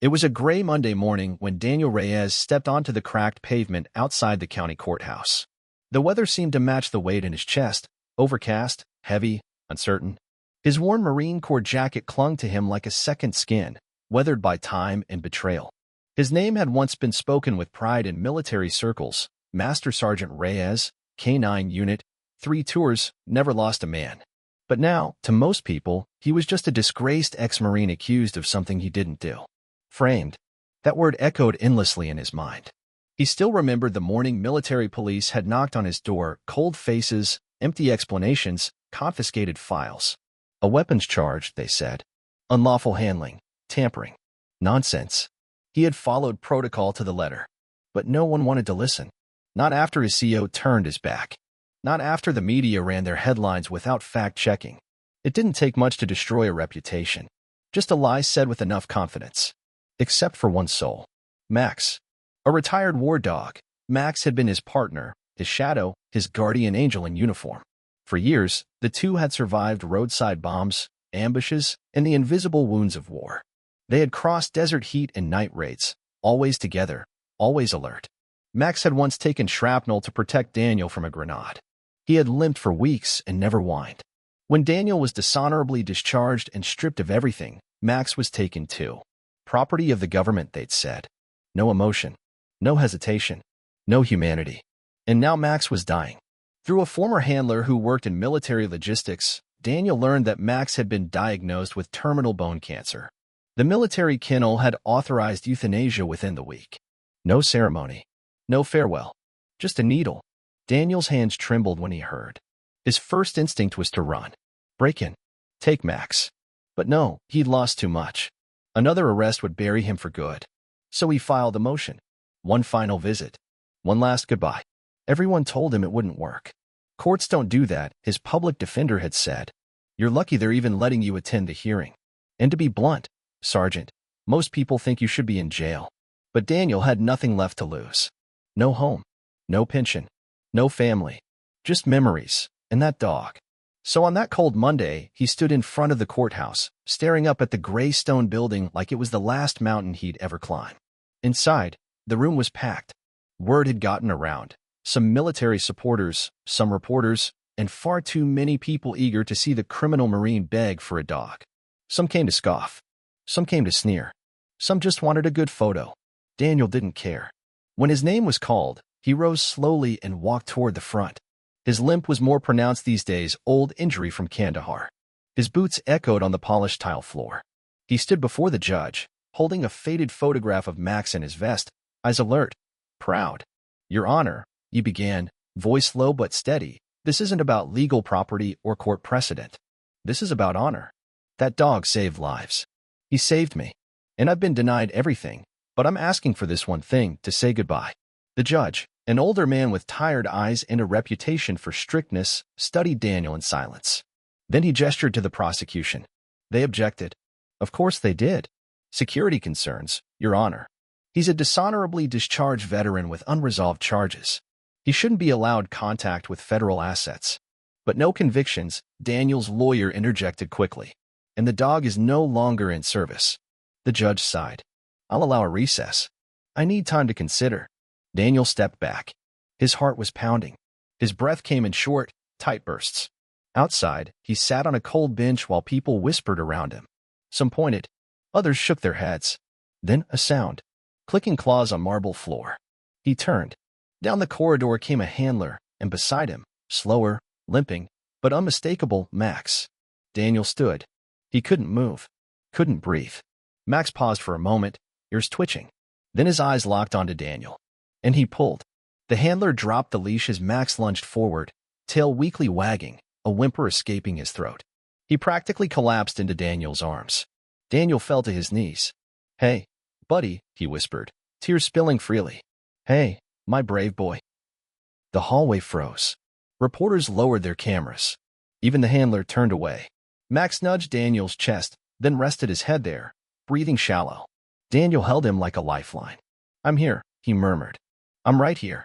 It was a gray Monday morning when Daniel Reyes stepped onto the cracked pavement outside the county courthouse. The weather seemed to match the weight in his chest, overcast, heavy, uncertain. His worn Marine Corps jacket clung to him like a second skin, weathered by time and betrayal. His name had once been spoken with pride in military circles: Master Sergeant Reyes, K-9 Unit, 3 tours, never lost a man. But now, to most people, he was just a disgraced ex-Marine accused of something he didn't do. Framed. That word echoed endlessly in his mind. He still remembered the morning military police had knocked on his door, cold faces, empty explanations, confiscated files. A weapons charge, they said. Unlawful handling, tampering. Nonsense. He had followed protocol to the letter. But no one wanted to listen. Not after his CO turned his back. Not after the media ran their headlines without fact-checking. It didn't take much to destroy a reputation. Just a lie said with enough confidence. Except for one soul. Max. A retired war dog, Max had been his partner, his shadow, his guardian angel in uniform. For years, the two had survived roadside bombs, ambushes, and the invisible wounds of war. They had crossed desert heat and night raids, always together, always alert. Max had once taken shrapnel to protect Daniel from a grenade. He had limped for weeks and never whined. When Daniel was dishonorably discharged and stripped of everything, Max was taken too. Property of the government, they'd said. No emotion. No hesitation. No humanity. And now Max was dying. Through a former handler who worked in military logistics, Daniel learned that Max had been diagnosed with terminal bone cancer. The military kennel had authorized euthanasia within the week. No ceremony. No farewell. Just a needle. Daniel's hands trembled when he heard. His first instinct was to run. Break in. Take Max. But no, he'd lost too much. Another arrest would bury him for good. So he filed a motion. One final visit. One last goodbye. Everyone told him it wouldn't work. Courts don't do that, his public defender had said. You're lucky they're even letting you attend the hearing. And to be blunt, Sergeant, most people think you should be in jail. But Daniel had nothing left to lose. No home. No pension. No family. Just memories. And that dog. So on that cold Monday, he stood in front of the courthouse, staring up at the gray stone building like it was the last mountain he'd ever climb. Inside, the room was packed. Word had gotten around. Some military supporters, some reporters, and far too many people eager to see the criminal Marine beg for a dog. Some came to scoff. Some came to sneer. Some just wanted a good photo. Daniel didn't care. When his name was called, he rose slowly and walked toward the front. His limp was more pronounced these days, old injury from Kandahar. His boots echoed on the polished tile floor. He stood before the judge, holding a faded photograph of Max in his vest, eyes alert, proud. Your Honor, he began, voice low but steady, this isn't about legal property or court precedent. This is about honor. That dog saved lives. He saved me. And I've been denied everything, but I'm asking for this one thing, to say goodbye. The judge, an older man with tired eyes and a reputation for strictness, studied Daniel in silence. Then he gestured to the prosecution. They objected. Of course they did. Security concerns, Your Honor. He's a dishonorably discharged veteran with unresolved charges. He shouldn't be allowed contact with federal assets. But no convictions, Daniel's lawyer interjected quickly. And the dog is no longer in service. The judge sighed. I'll allow a recess. I need time to consider. Daniel stepped back. His heart was pounding. His breath came in short, tight bursts. Outside, he sat on a cold bench while people whispered around him. Some pointed. Others shook their heads. Then a sound. Clicking claws on marble floor. He turned. Down the corridor came a handler, and beside him, slower, limping, but unmistakable, Max. Daniel stood. He couldn't move. Couldn't breathe. Max paused for a moment, ears twitching. Then his eyes locked onto Daniel. And he pulled. The handler dropped the leash as Max lunged forward, tail weakly wagging, a whimper escaping his throat. He practically collapsed into Daniel's arms. Daniel fell to his knees. Hey, buddy, he whispered, tears spilling freely. Hey, my brave boy. The hallway froze. Reporters lowered their cameras. Even the handler turned away. Max nudged Daniel's chest, then rested his head there, breathing shallow. Daniel held him like a lifeline. I'm here, he murmured. I'm right here.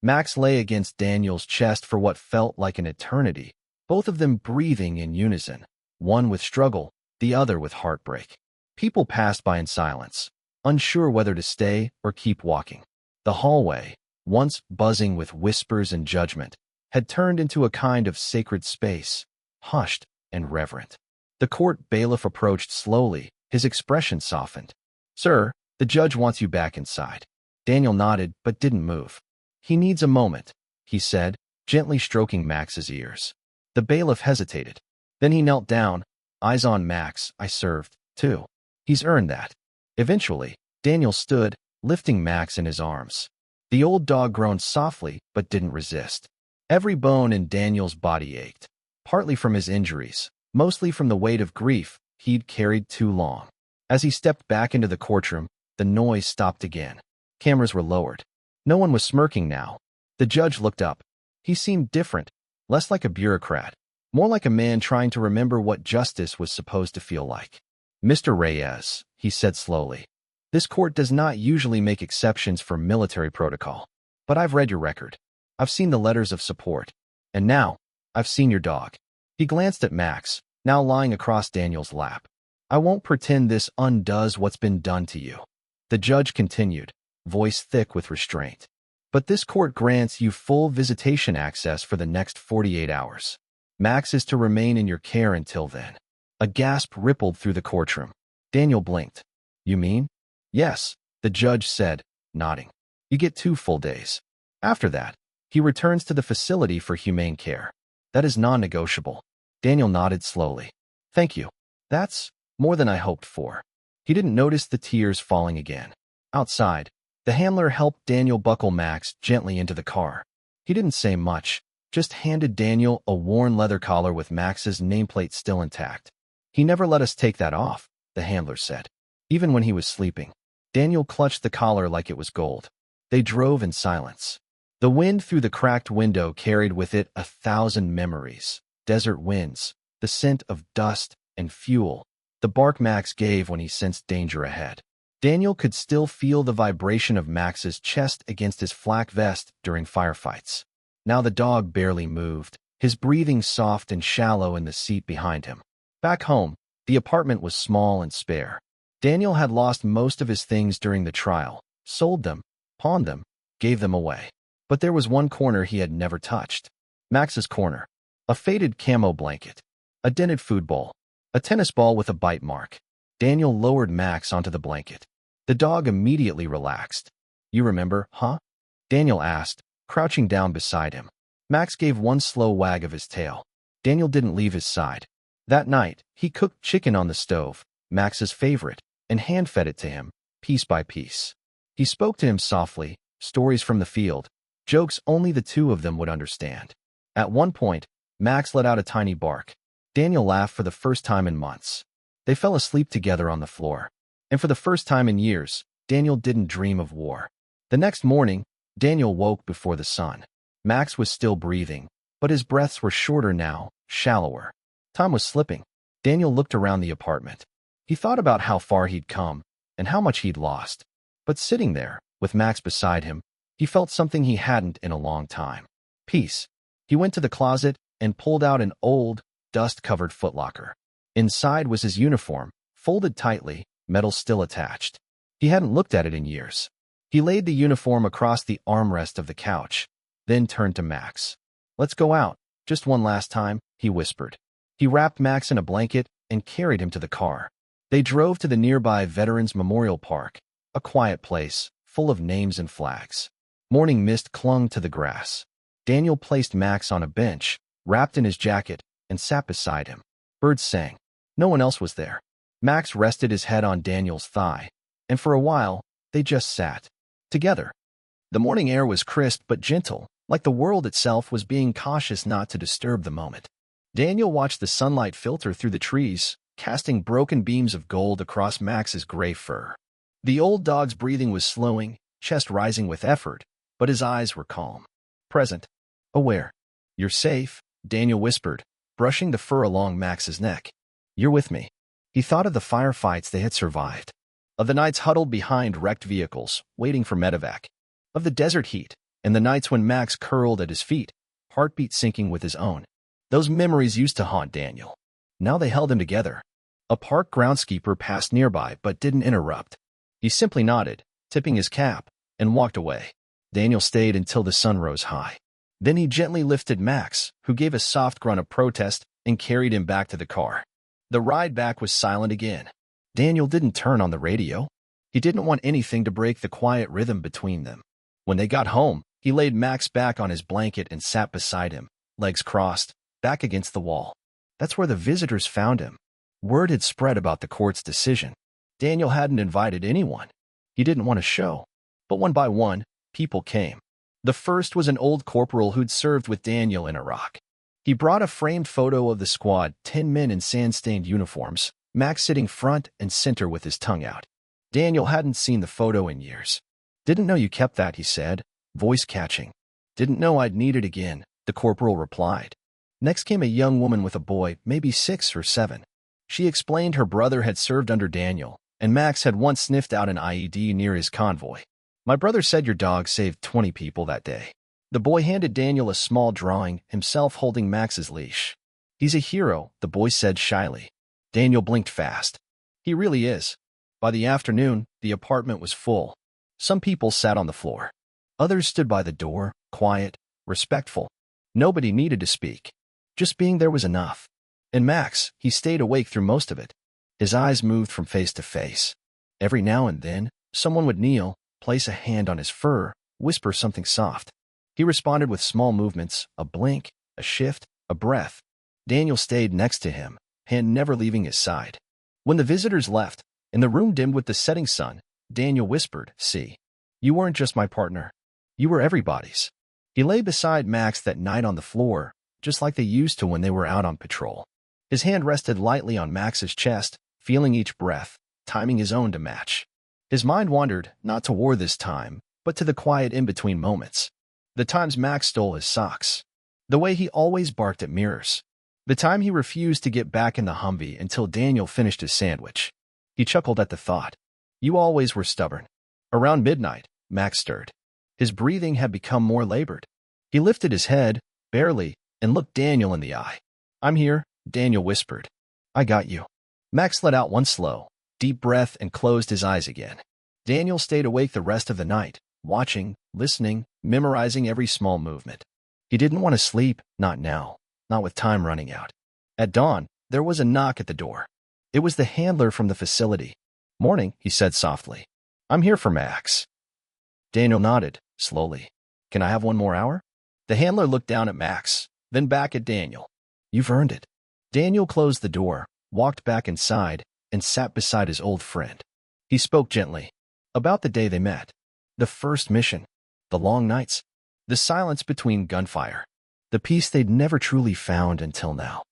Max lay against Daniel's chest for what felt like an eternity, both of them breathing in unison, one with struggle, the other with heartbreak. People passed by in silence. unsure whether to stay or keep walking. The hallway, once buzzing with whispers and judgment, had turned into a kind of sacred space, hushed and reverent. The court bailiff approached slowly, his expression softened. "Sir, the judge wants you back inside." Daniel nodded but didn't move. "He needs a moment," he said, gently stroking Max's ears. The bailiff hesitated. Then he knelt down, eyes on Max. "I served, too. He's earned that." Eventually, Daniel stood, lifting Max in his arms. The old dog groaned softly but didn't resist. Every bone in Daniel's body ached, partly from his injuries, mostly from the weight of grief he'd carried too long. As he stepped back into the courtroom, the noise stopped again. Cameras were lowered. No one was smirking now. The judge looked up. He seemed different, less like a bureaucrat, more like a man trying to remember what justice was supposed to feel like. "Mr. Reyes," he said slowly, "this court does not usually make exceptions for military protocol. But I've read your record. I've seen the letters of support. And now, I've seen your dog." He glanced at Max, now lying across Daniel's lap. "I won't pretend this undoes what's been done to you." The judge continued, voice thick with restraint. "But this court grants you full visitation access for the next 48 hours. Max is to remain in your care until then." A gasp rippled through the courtroom. Daniel blinked. "You mean?" "Yes," the judge said, nodding. "You get 2 full days. After that, he returns to the facility for humane care. That is non-negotiable." Daniel nodded slowly. "Thank you. That's more than I hoped for." He didn't notice the tears falling again. Outside, the handler helped Daniel buckle Max gently into the car. He didn't say much, just handed Daniel a worn leather collar with Max's nameplate still intact. "He never let us take that off," the handler said. "Even when he was sleeping." Daniel clutched the collar like it was gold. They drove in silence. The wind through the cracked window carried with it 1,000 memories. Desert winds, the scent of dust and fuel, the bark Max gave when he sensed danger ahead. Daniel could still feel the vibration of Max's chest against his flak vest during firefights. Now the dog barely moved, his breathing soft and shallow in the seat behind him. Back home, the apartment was small and spare. Daniel had lost most of his things during the trial, sold them, pawned them, gave them away. But there was one corner he had never touched. Max's corner. A faded camo blanket, a dented food bowl, a tennis ball with a bite mark. Daniel lowered Max onto the blanket. The dog immediately relaxed. "You remember, huh?" Daniel asked, crouching down beside him. Max gave one slow wag of his tail. Daniel didn't leave his side. That night, he cooked chicken on the stove, Max's favorite, and hand-fed it to him, piece by piece. He spoke to him softly, stories from the field, jokes only the two of them would understand. At one point, Max let out a tiny bark. Daniel laughed for the first time in months. They fell asleep together on the floor. And for the first time in years, Daniel didn't dream of war. The next morning, Daniel woke before the sun. Max was still breathing, but his breaths were shorter now, shallower. Time was slipping. Daniel looked around the apartment. He thought about how far he'd come and how much he'd lost. But sitting there, with Max beside him, he felt something he hadn't in a long time. Peace. He went to the closet and pulled out an old, dust-covered footlocker. Inside was his uniform, folded tightly, metal still attached. He hadn't looked at it in years. He laid the uniform across the armrest of the couch, then turned to Max. "Let's go out, just one last time," he whispered. He wrapped Max in a blanket and carried him to the car. They drove to the nearby Veterans Memorial Park, a quiet place, full of names and flags. Morning mist clung to the grass. Daniel placed Max on a bench, wrapped in his jacket, and sat beside him. Birds sang. No one else was there. Max rested his head on Daniel's thigh, and for a while, they just sat. Together. The morning air was crisp but gentle, like the world itself was being cautious not to disturb the moment. Daniel watched the sunlight filter through the trees, casting broken beams of gold across Max's gray fur. The old dog's breathing was slowing, chest rising with effort, but his eyes were calm. Present. Aware. "You're safe," Daniel whispered, brushing the fur along Max's neck. "You're with me." He thought of the firefights they had survived, of the nights huddled behind wrecked vehicles, waiting for medevac, of the desert heat, and the nights when Max curled at his feet, heartbeat syncing with his own. Those memories used to haunt Daniel. Now they held him together. A park groundskeeper passed nearby but didn't interrupt. He simply nodded, tipping his cap, and walked away. Daniel stayed until the sun rose high. Then he gently lifted Max, who gave a soft grunt of protest, and carried him back to the car. The ride back was silent again. Daniel didn't turn on the radio. He didn't want anything to break the quiet rhythm between them. When they got home, he laid Max back on his blanket and sat beside him, legs crossed, back against the wall. That's where the visitors found him. Word had spread about the court's decision. Daniel hadn't invited anyone. He didn't want to show. But one by one, people came. The first was an old corporal who'd served with Daniel in Iraq. He brought a framed photo of the squad, 10 men in sand-stained uniforms, Max sitting front and center with his tongue out. Daniel hadn't seen the photo in years. "Didn't know you kept that," he said, voice catching. "Didn't know I'd need it again," the corporal replied. Next came a young woman with a boy, maybe 6 or 7. She explained her brother had served under Daniel, and Max had once sniffed out an IED near his convoy. "My brother said your dog saved 20 people that day." The boy handed Daniel a small drawing, himself holding Max's leash. "He's a hero," the boy said shyly. Daniel blinked fast. "He really is." By the afternoon, the apartment was full. Some people sat on the floor. Others stood by the door, quiet, respectful. Nobody needed to speak. Just being there was enough. And Max, he stayed awake through most of it. His eyes moved from face to face. Every now and then, someone would kneel, place a hand on his fur, whisper something soft. He responded with small movements, a blink, a shift, a breath. Daniel stayed next to him, hand never leaving his side. When the visitors left, and the room dimmed with the setting sun, Daniel whispered, "See, you weren't just my partner. You were everybody's." He lay beside Max that night on the floor, just like they used to when they were out on patrol. His hand rested lightly on Max's chest, feeling each breath, timing his own to match. His mind wandered, not to war this time, but to the quiet in-between moments. The times Max stole his socks. The way he always barked at mirrors. The time he refused to get back in the Humvee until Daniel finished his sandwich. He chuckled at the thought. "You always were stubborn." Around midnight, Max stirred. His breathing had become more labored. He lifted his head, barely, and looked Daniel in the eye. "I'm here," Daniel whispered. "I got you." Max let out one slow, deep breath and closed his eyes again. Daniel stayed awake the rest of the night, watching, listening, memorizing every small movement. He didn't want to sleep, not now, not with time running out. At dawn, there was a knock at the door. It was the handler from the facility. "Morning," he said softly. "I'm here for Max." Daniel nodded, slowly. "Can I have one more hour?" The handler looked down at Max, then back at Daniel. "You've earned it." Daniel closed the door, walked back inside, and sat beside his old friend. He spoke gently. About the day they met. The first mission. The long nights. The silence between gunfire. The peace they'd never truly found until now.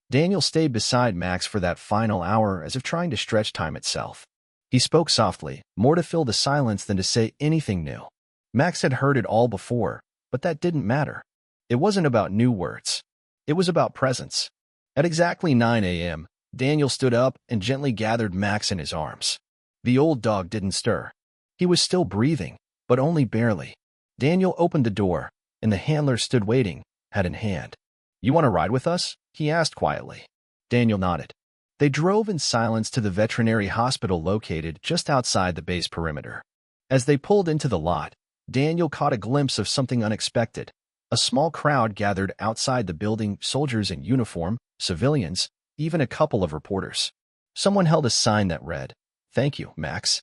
Daniel stayed beside Max for that final hour as if trying to stretch time itself. He spoke softly, more to fill the silence than to say anything new. Max had heard it all before, but that didn't matter. It wasn't about new words. It was about presence. At exactly 9 a.m., Daniel stood up and gently gathered Max in his arms. The old dog didn't stir. He was still breathing, but only barely. Daniel opened the door, and the handler stood waiting, hat in hand. "You want to ride with us?" he asked quietly. Daniel nodded. They drove in silence to the veterinary hospital located just outside the base perimeter. As they pulled into the lot, Daniel caught a glimpse of something unexpected. A small crowd gathered outside the building, soldiers in uniform, civilians, even a couple of reporters. Someone held a sign that read, "Thank you, Max."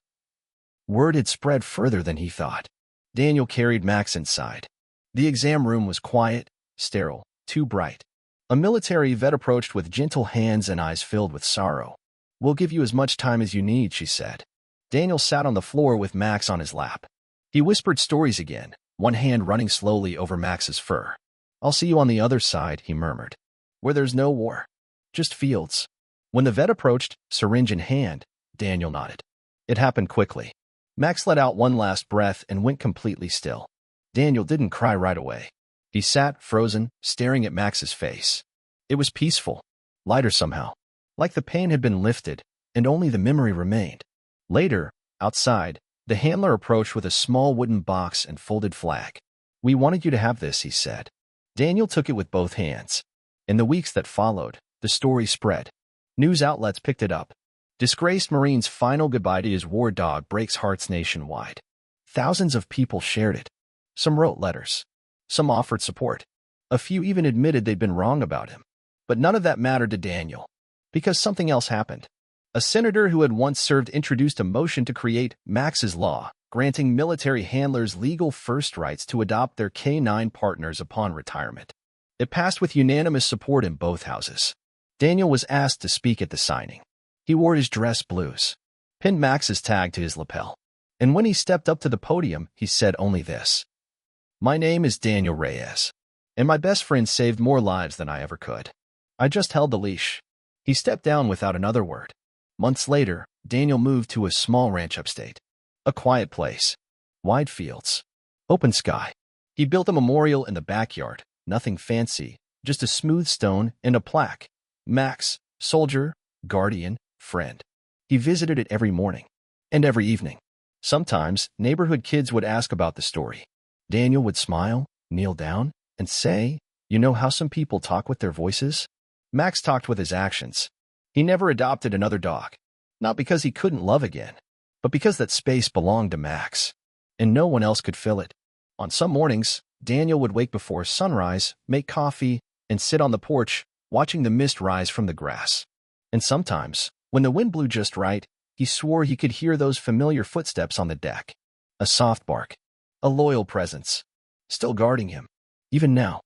Word had spread further than he thought. Daniel carried Max inside. The exam room was quiet, sterile, too bright. A military vet approached with gentle hands and eyes filled with sorrow. "We'll give you as much time as you need," she said. Daniel sat on the floor with Max on his lap. He whispered stories again, one hand running slowly over Max's fur. "I'll see you on the other side," he murmured. "Where there's no war. Just fields." When the vet approached, syringe in hand, Daniel nodded. It happened quickly. Max let out one last breath and went completely still. Daniel didn't cry right away. He sat, frozen, staring at Max's face. It was peaceful, lighter somehow, like the pain had been lifted, and only the memory remained. Later, outside, the handler approached with a small wooden box and folded flag. "We wanted you to have this," he said. Daniel took it with both hands. In the weeks that followed, the story spread. News outlets picked it up. Disgraced Marine's final goodbye to his war dog breaks hearts nationwide. Thousands of people shared it. Some wrote letters. Some offered support. A few even admitted they'd been wrong about him. But none of that mattered to Daniel, because something else happened. A senator who had once served introduced a motion to create Max's Law, granting military handlers legal first rights to adopt their canine partners upon retirement. It passed with unanimous support in both houses. Daniel was asked to speak at the signing. He wore his dress blues, pinned Max's tag to his lapel, and when he stepped up to the podium, he said only this: "My name is Daniel Reyes, and my best friend saved more lives than I ever could. I just held the leash." He stepped down without another word. Months later, Daniel moved to a small ranch upstate. A quiet place, wide fields, open sky. He built a memorial in the backyard, nothing fancy, just a smooth stone and a plaque. Max, soldier, guardian, friend. He visited it every morning and every evening. Sometimes, neighborhood kids would ask about the story. Daniel would smile, kneel down, and say, "You know how some people talk with their voices?" Max talked with his actions. He never adopted another dog, not because he couldn't love again, but because that space belonged to Max, and no one else could fill it. On some mornings, Daniel would wake before sunrise, make coffee, and sit on the porch, watching the mist rise from the grass. And sometimes, when the wind blew just right, he swore he could hear those familiar footsteps on the deck. A soft bark, a loyal presence, still guarding him, even now.